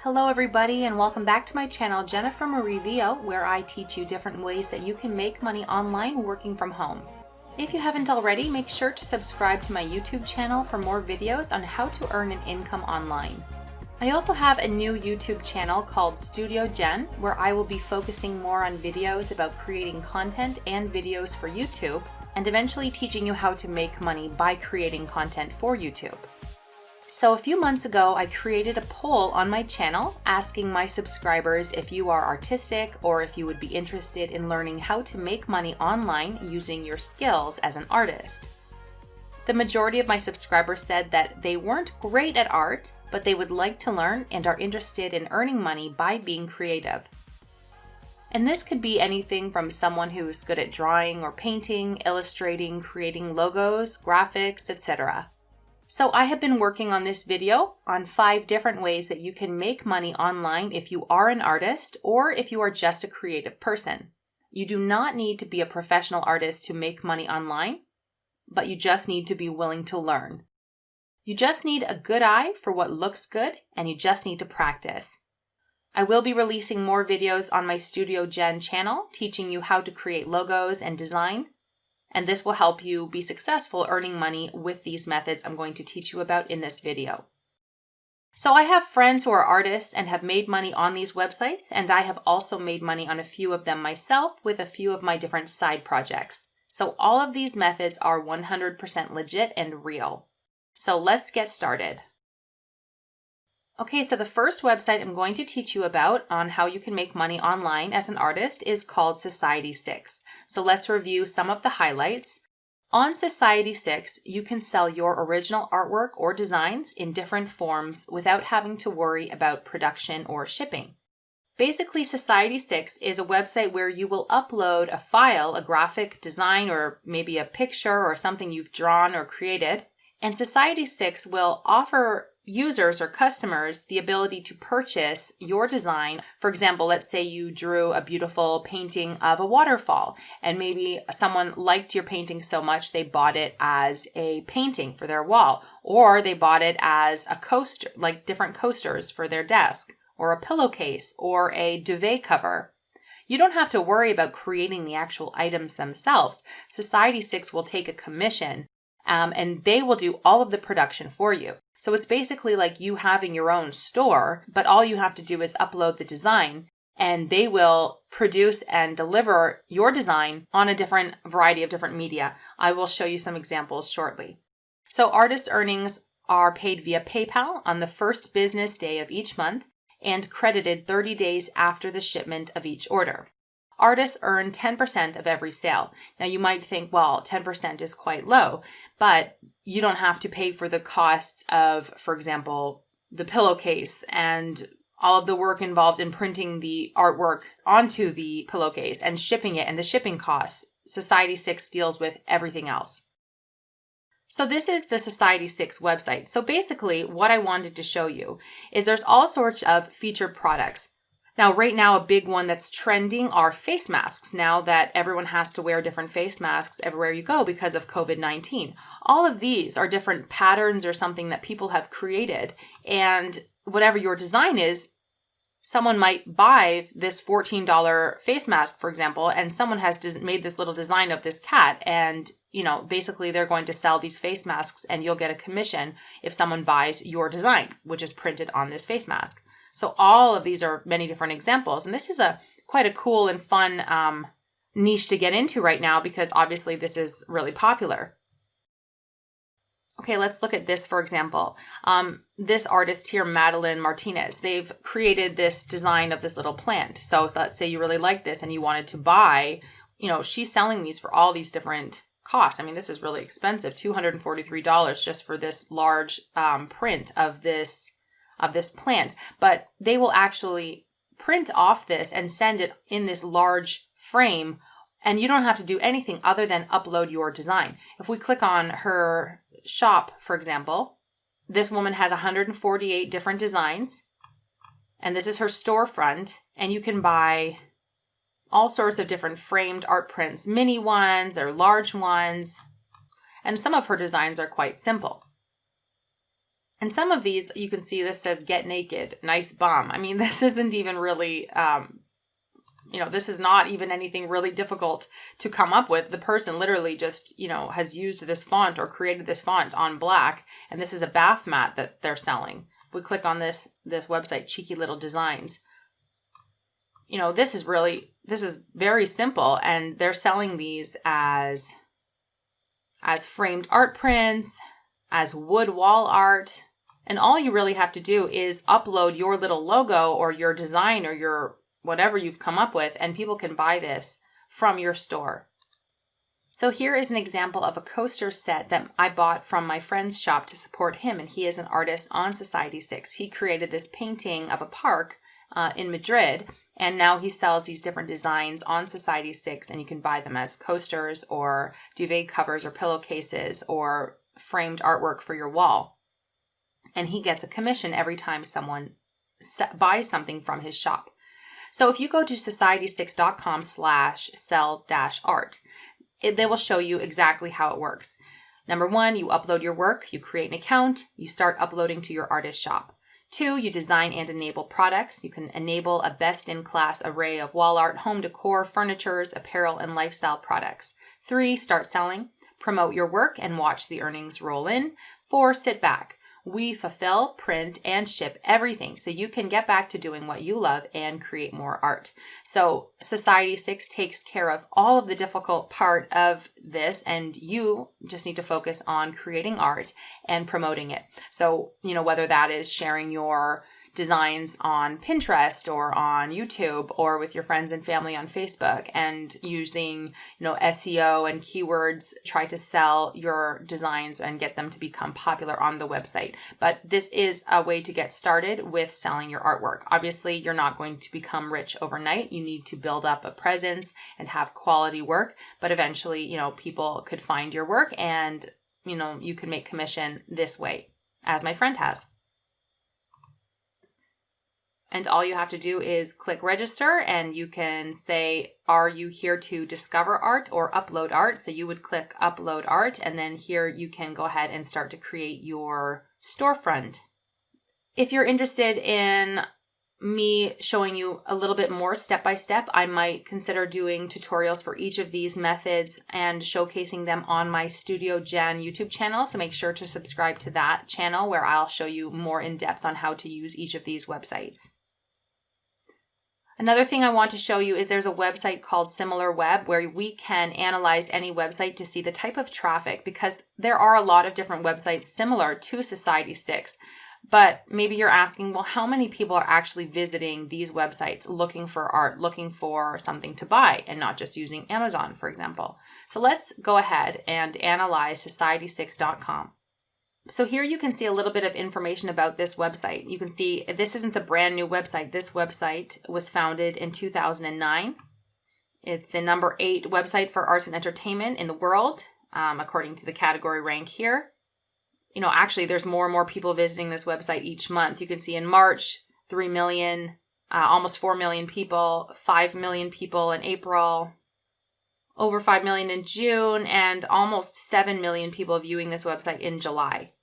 Hello everybody and welcome back to my channel Jennifer Marie Vio, where I teach you different ways that you can make money online working from home. If you haven't already, make sure to subscribe to my YouTube channel for more videos on how to earn an income online. I also have a new YouTube channel called Studio Jen, where I will be focusing more on videos about creating content and videos for YouTube, and eventually teaching you how to make money by creating content for YouTube. So a few months ago, I created a poll on my channel asking my subscribers if you are artistic or if you would be interested in learning how to make money online using your skills as an artist. The majority of my subscribers said that they weren't great at art, but they would like to learn and are interested in earning money by being creative. And this could be anything from someone who is good at drawing or painting, illustrating, creating logos, graphics, etc. So I have been working on this video on 5 different ways that you can make money online if you are an artist or if you are just a creative person. You do not need to be a professional artist to make money online, but you just need to be willing to learn. You just need a good eye for what looks good, and you just need to practice. I will be releasing more videos on my Studio Jen channel, teaching you how to create logos and design. And this will help you be successful earning money with these methods I'm going to teach you about in this video. So I have friends who are artists and have made money on these websites, and I have also made money on a few of them myself with a few of my different side projects. So all of these methods are 100% legit and real. So let's get started. Okay, so the first website I'm going to teach you about on how you can make money online as an artist is called Society6. So let's review some of the highlights. On Society6, you can sell your original artwork or designs in different forms without having to worry about production or shipping. Basically, Society6 is a website where you will upload a file, a graphic design, or maybe a picture or something you've drawn or created, and Society6 will offer users or customers the ability to purchase your design. For example, let's say you drew a beautiful painting of a waterfall, and maybe someone liked your painting so much they bought it as a painting for their wall, or they bought it as a coaster, like different coasters for their desk, or a pillowcase, or a duvet cover. You don't have to worry about creating the actual items themselves. Society6 will take a commission, and they will do all of the production for you. So it's basically like you having your own store, but all you have to do is upload the design, and they will produce and deliver your design on a different variety of different media. I will show you some examples shortly. So artist earnings are paid via PayPal on the first business day of each month and credited 30 days after the shipment of each order. Artists earn 10% of every sale. Now you might think, well, 10% is quite low, but you don't have to pay for the costs of, for example, the pillowcase and all of the work involved in printing the artwork onto the pillowcase and shipping it and the shipping costs. Society6 deals with everything else. So this is the Society6 website. So basically what I wanted to show you is there's all sorts of featured products. Now, right now, a big one that's trending are face masks, now that everyone has to wear different face masks everywhere you go because of COVID-19. All of these are different patterns or something that people have created. And whatever your design is, someone might buy this $14 face mask, for example, and someone has made this little design of this cat. And, basically they're going to sell these face masks and you'll get a commission if someone buys your design, which is printed on this face mask. So all of these are many different examples. And this is quite a cool and fun niche to get into right now because obviously this is really popular. Okay, let's look at this, for example. This artist here, Madeline Martinez, they've created this design of this little plant. So let's say you really like this and you wanted to buy, she's selling these for all these different costs. I mean, this is really expensive, $243 just for this large print of this plant, but they will actually print off this and send it in this large frame, and you don't have to do anything other than upload your design. If we click on her shop, for example, this woman has 148 different designs, and this is her storefront, and you can buy all sorts of different framed art prints, mini ones or large ones, and some of her designs are quite simple. And some of these, you can see this says get naked, nice bum. I mean, this isn't even really, this is not even anything really difficult to come up with. The person literally just, has used this font or created this font on black. And this is a bath mat that they're selling. If we click on this website, Cheeky Little Designs, this is very simple. And they're selling these as framed art prints, as wood wall art. And all you really have to do is upload your little logo or your design or your whatever you've come up with, and people can buy this from your store. So here is an example of a coaster set that I bought from my friend's shop to support him, and he is an artist on Society6. He created this painting of a park in Madrid, and now he sells these different designs on Society6, and you can buy them as coasters or duvet covers or pillowcases or framed artwork for your wall. And he gets a commission every time someone buys something from his shop. So if you go to society6.com/sell-art, they will show you exactly how it works. Number 1, you upload your work, you create an account, you start uploading to your artist shop. 2, you design and enable products. You can enable a best-in-class array of wall art, home decor, furnitures, apparel, and lifestyle products. 3, start selling. Promote your work and watch the earnings roll in. 4, sit back. We fulfill, print, and ship everything so you can get back to doing what you love and create more art. So Society6 takes care of all of the difficult part of this, and you just need to focus on creating art and promoting it. So, whether that is sharing your designs on Pinterest or on YouTube or with your friends and family on Facebook and using, SEO and keywords, try to sell your designs and get them to become popular on the website. But this is a way to get started with selling your artwork. Obviously, you're not going to become rich overnight. You need to build up a presence and have quality work, but eventually, people could find your work and, you can make commission this way, as my friend has. And all you have to do is click register, and you can say, are you here to discover art or upload art? So you would click upload art, and then here you can go ahead and start to create your storefront. If you're interested in me showing you a little bit more step by step, I might consider doing tutorials for each of these methods and showcasing them on my Studio Jen YouTube channel. So make sure to subscribe to that channel where I'll show you more in depth on how to use each of these websites. Another thing I want to show you is there's a website called SimilarWeb where we can analyze any website to see the type of traffic, because there are a lot of different websites similar to Society6. But maybe you're asking, well, how many people are actually visiting these websites looking for art, looking for something to buy, and not just using Amazon, for example? So let's go ahead and analyze Society6.com. So here you can see a little bit of information about this website. You can see this isn't a brand new website. This website was founded in 2009. It's the number 8 website for arts and entertainment in the world, according to the category rank here. Actually, there's more and more people visiting this website each month. You can see in March, 3 million, almost 4 million people, 5 million people in April, over 5 million in June, and almost 7 million people viewing this website in July.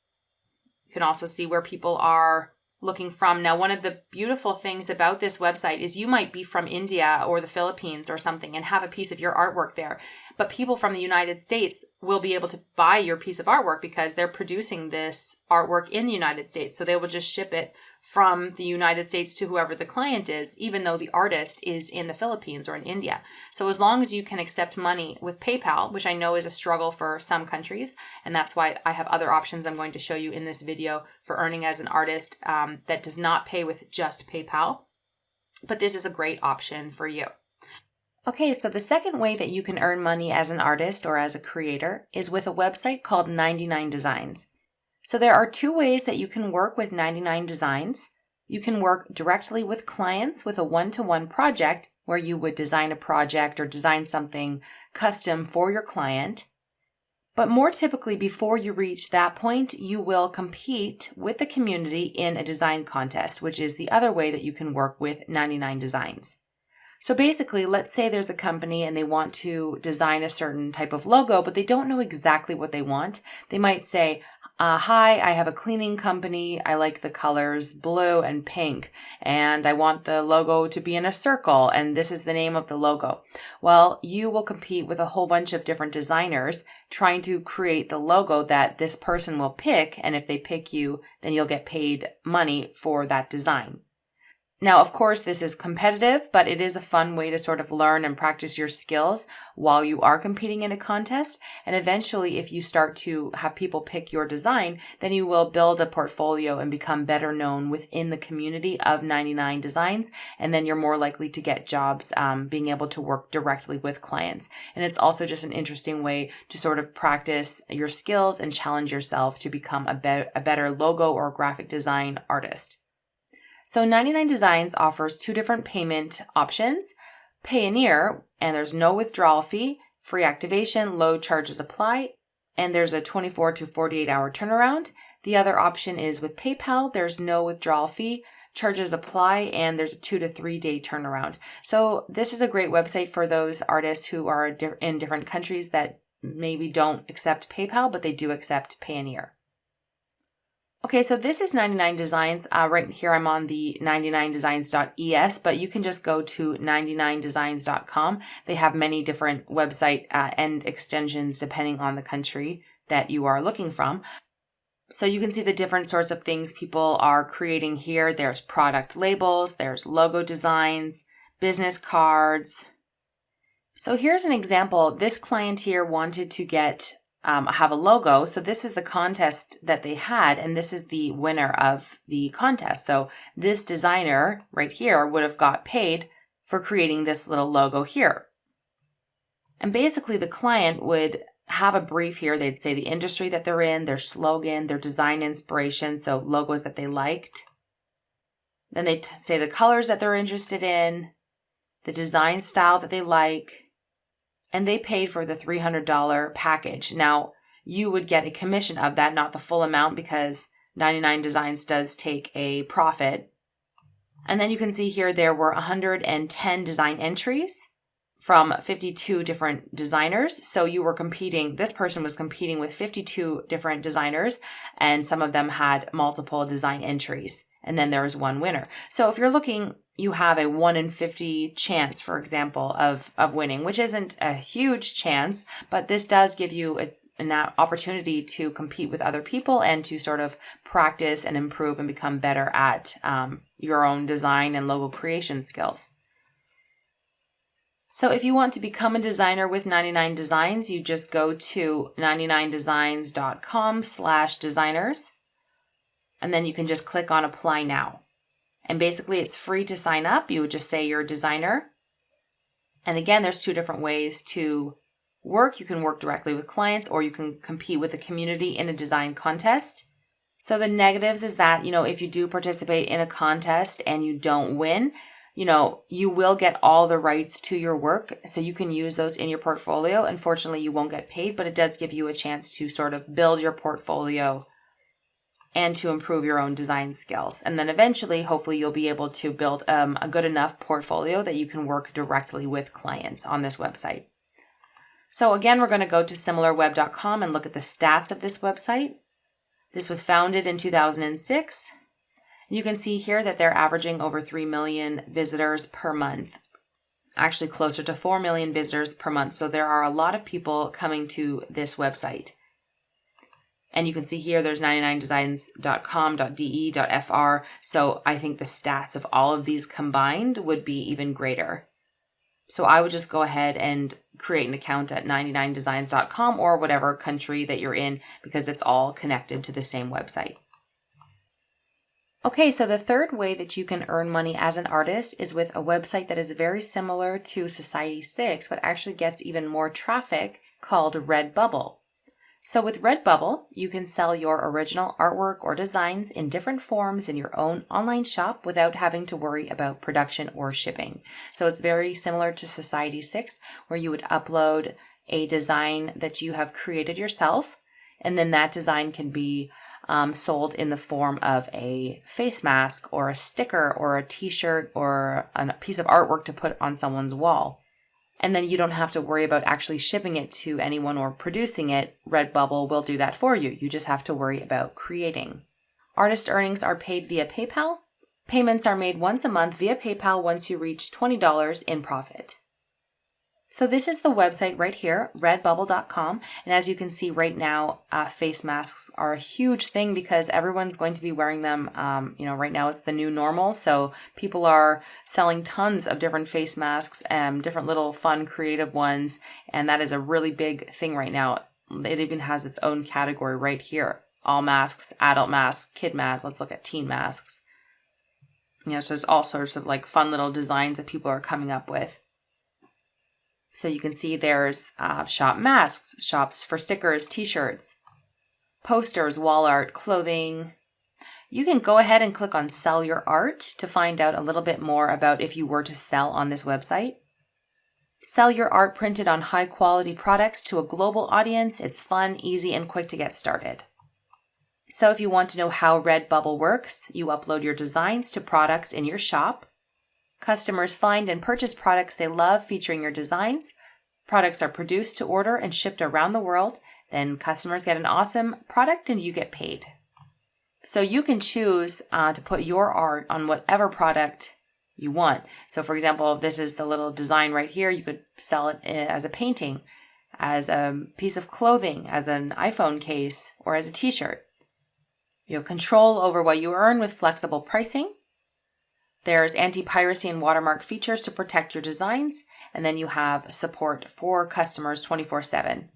You can also see where people are looking from. Now, one of the beautiful things about this website is you might be from India or the Philippines or something and have a piece of your artwork there, but people from the United States will be able to buy your piece of artwork because they're producing this artwork in the United States. So they will just ship it from the United States to whoever the client is, even though the artist is in the Philippines or in India. So as long as you can accept money with PayPal, which I know is a struggle for some countries, and that's why I have other options I'm going to show you in this video for earning as an artist that does not pay with just PayPal. But this is a great option for you. Okay, so the second way that you can earn money as an artist or as a creator is with a website called 99 Designs. So there are 2 ways that you can work with 99 Designs. You can work directly with clients with a one-to-one project where you would design a project or design something custom for your client. But more typically, before you reach that point, you will compete with the community in a design contest, which is the other way that you can work with 99 Designs. So basically, let's say there's a company and they want to design a certain type of logo, but they don't know exactly what they want. They might say, hi, I have a cleaning company. I like the colors blue and pink, and I want the logo to be in a circle, and this is the name of the logo. Well, you will compete with a whole bunch of different designers trying to create the logo that this person will pick, and if they pick you, then you'll get paid money for that design. Now, of course, this is competitive, but it is a fun way to sort of learn and practice your skills while you are competing in a contest. And eventually, if you start to have people pick your design, then you will build a portfolio and become better known within the community of 99 Designs. And then you're more likely to get jobs, being able to work directly with clients. And it's also just an interesting way to sort of practice your skills and challenge yourself to become a better logo or graphic design artist. So 99 Designs offers two different payment options, Payoneer, and there's no withdrawal fee, free activation, low charges apply, and there's a 24 to 48 hour turnaround. The other option is with PayPal, there's no withdrawal fee, charges apply, and there's a 2 to 3 day turnaround. So this is a great website for those artists who are in different countries that maybe don't accept PayPal, but they do accept Payoneer. Okay, so this is 99 Designs. Right here I'm on the 99designs.es, but you can just go to 99designs.com. They have many different website and extensions depending on the country that you are looking from. So you can see the different sorts of things people are creating here. There's product labels, there's logo designs, business cards. So here's an example. This client here wanted to have a logo. So this is the contest that they had, and this is the winner of the contest. So this designer right here would have got paid for creating this little logo here. And basically the client would have a brief here. They'd say the industry that they're in, their slogan, their design inspiration, so logos that they liked. Then they'd say the colors that they're interested in, the design style that they like, and they paid for the $300 package. Now, you would get a commission of that, not the full amount, because 99 Designs does take a profit. And then you can see here there were 110 design entries from 52 different designers. So you were competing, this person was competing with 52 different designers, and some of them had multiple design entries. And then there was one winner. So if you're looking, you have a 1 in 50 chance, for example, of winning, which isn't a huge chance, but this does give you an opportunity to compete with other people and to sort of practice and improve and become better at your own design and logo creation skills. So if you want to become a designer with 99 Designs, you just go to 99designs.com/designers. And then you can just click on apply now. And basically it's free to sign up. You would just say you're a designer. And again, there's two different ways to work. You can work directly with clients, or you can compete with the community in a design contest. So the negatives is that, if you do participate in a contest and you don't win, you will get all the rights to your work. So you can use those in your portfolio. Unfortunately, you won't get paid, but it does give you a chance to sort of build your portfolio and to improve your own design skills. And then eventually, hopefully, you'll be able to build a good enough portfolio that you can work directly with clients on this website. So again, we're going to go to similarweb.com and look at the stats of this website. This was founded in 2006. You can see here that they're averaging over 3 million visitors per month. Actually closer to 4 million visitors per month. So there are a lot of people coming to this website. And you can see here there's 99designs.com.de.fr. So I think the stats of all of these combined would be even greater. So I would just go ahead and create an account at 99designs.com or whatever country that you're in, because it's all connected to the same website. Okay, so the third way that you can earn money as an artist is with a website that is very similar to Society6, but actually gets even more traffic, called Redbubble. So with Redbubble, you can sell your original artwork or designs in different forms in your own online shop without having to worry about production or shipping. So it's very similar to Society6, where you would upload a design that you have created yourself, and then that design can be sold in the form of a face mask or a sticker or a t-shirt or a piece of artwork to put on someone's wall. And then you don't have to worry about actually shipping it to anyone or producing it. Redbubble will do that for you. You just have to worry about creating. Artist earnings are paid via PayPal. Payments are made once a month via PayPal once you reach $20 in profit. So this is the website right here, redbubble.com. And as you can see right now, face masks are a huge thing because everyone's going to be wearing them. Right now it's the new normal. So people are selling tons of different face masks, different little fun, creative ones. And that is a really big thing right now. It even has its own category right here. All masks, adult masks, kid masks. Let's look at teen masks. So there's all sorts of like fun little designs that people are coming up with. So you can see there's shop masks, shops for stickers, t-shirts, posters, wall art, clothing. You can go ahead and click on Sell Your Art to find out a little bit more about if you were to sell on this website. Sell your art printed on high quality products to a global audience. It's fun, easy, and quick to get started. So if you want to know how Redbubble works, you upload your designs to products in your shop. Customers find and purchase products they love featuring your designs. Products are produced to order and shipped around the world. Then customers get an awesome product and you get paid. So you can choose to put your art on whatever product you want. So for example, if this is the little design right here, you could sell it as a painting, as a piece of clothing, as an iPhone case, or as a t-shirt. You have control over what you earn with flexible pricing. There's anti-piracy and watermark features to protect your designs. And then you have support for customers 24/7.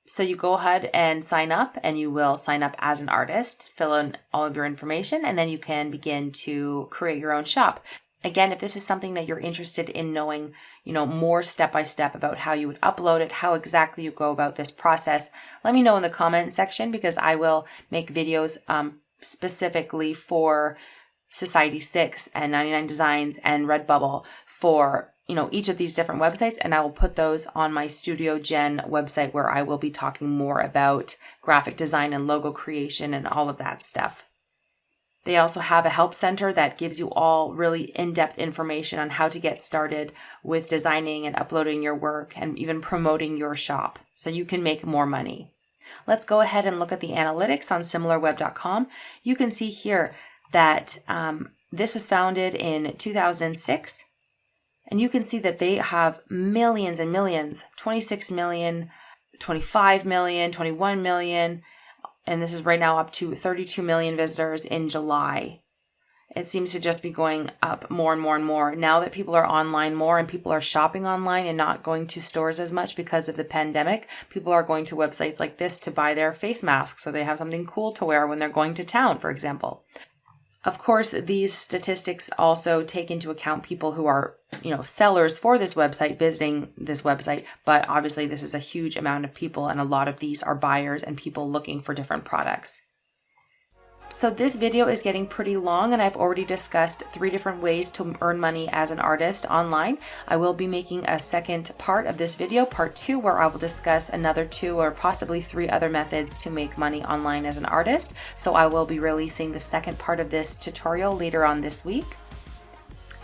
So you go ahead and sign up, and you will sign up as an artist, fill in all of your information, and then you can begin to create your own shop. Again, if this is something that you're interested in knowing, more step-by-step about how you would upload it, how exactly you go about this process, let me know in the comment section because I will make videos specifically for Society 6 and 99 Designs and Redbubble for, each of these different websites. And I will put those on my Studio Gen website where I will be talking more about graphic design and logo creation and all of that stuff. They also have a help center that gives you all really in-depth information on how to get started with designing and uploading your work and even promoting your shop so you can make more money. Let's go ahead and look at the analytics on similarweb.com. You can see here that this was founded in 2006. And you can see that they have millions and millions, 26 million, 25 million, 21 million. And this is right now up to 32 million visitors in July. It seems to just be going up more and more and more. Now that people are online more and people are shopping online and not going to stores as much because of the pandemic, people are going to websites like this to buy their face masks so they have something cool to wear when they're going to town, for example. Of course, these statistics also take into account people who are, sellers for this website, visiting this website. But obviously, this is a huge amount of people, and a lot of these are buyers and people looking for different products. So this video is getting pretty long, and I've already discussed 3 different ways to earn money as an artist online. I will be making a second part of this video, part 2, where I will discuss another 2 or possibly 3 other methods to make money online as an artist. So I will be releasing the second part of this tutorial later on this week.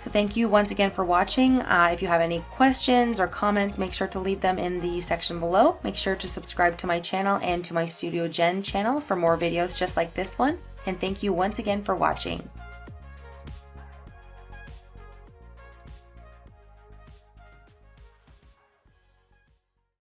So thank you once again for watching. If you have any questions or comments, make sure to leave them in the section below. Make sure to subscribe to my channel and to my Studio Gen channel for more videos just like this one. And thank you once again for watching.